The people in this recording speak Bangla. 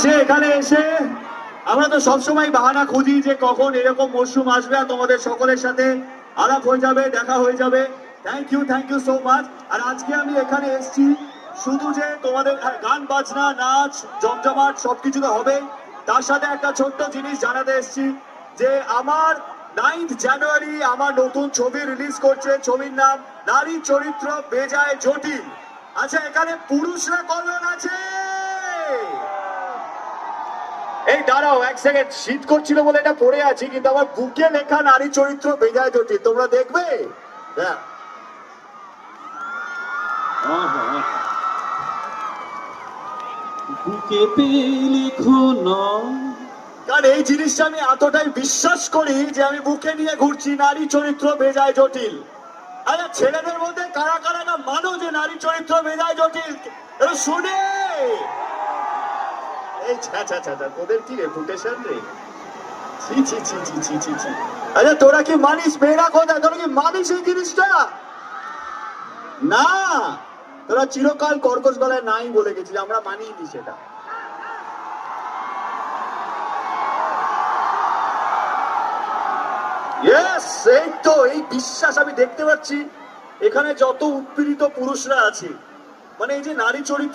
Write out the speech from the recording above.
লাগছে এখানে এসে? আমরা তো সবসময় বাহানা খুঁজি যে কখন এরকম মরশুম আসবে আর তোমাদের সকলের সাথে আলাপ হয়ে যাবে, দেখা হয়ে যাবে। Thank you so much. আর আজকে আমি এখানে এসেছি শুধু যে তোমাদের গান বাজনা নাচ জমজমাট সবকিছু তো হবে, তার সাথে একটা ছোট্ট জিনিস জানাতে এসেছি যে আমার 9th জানুয়ারি আমার নতুন ছবি রিলিজ করছে। ছবির নাম নারী চরিত্র বেজায় জটিল। আচ্ছা, এখানে পুরুষরা কজন আছে? এই দাঁড়াও এক সেকেন্ড, শীত করছিল বলে এটা পড়ে আছি, কিন্তু আমার বুকে লেখা নারী চরিত্র বেজায় জটিল। তোমরা দেখবে? হ্যাঁ, বুকেতে লিখো না। কারণ এই জিনিসটা আমি এতটাই বিশ্বাস করি যে আমি বুকে নিয়ে ঘুরছি নারী চরিত্র বেজায় জটিল। আরে ছেলেদের মধ্যে কারা কারা না মানো যে নারী চরিত্র বেজায় জটিল? এটা শুনে এই তোদের কি রেপুটেশন রে! ছি ছি ছি ছি ছি ছি ছি। আচ্ছা, তোরা কি মানিস? মেয়েরা কোথায়? তোরা কি মানিস এই জিনিসটা? না, তোরা চিরকাল কর্কশ গলায় নাই বলে গেছিস, আমরা মানিনি সেটা। ইয়েস, এই তো এই বিশ্বাস আমি দেখতে পাচ্ছি এখানে যত উৎপীড়িত পুরুষরা আছে, মানে এই যে নারী চরিত্র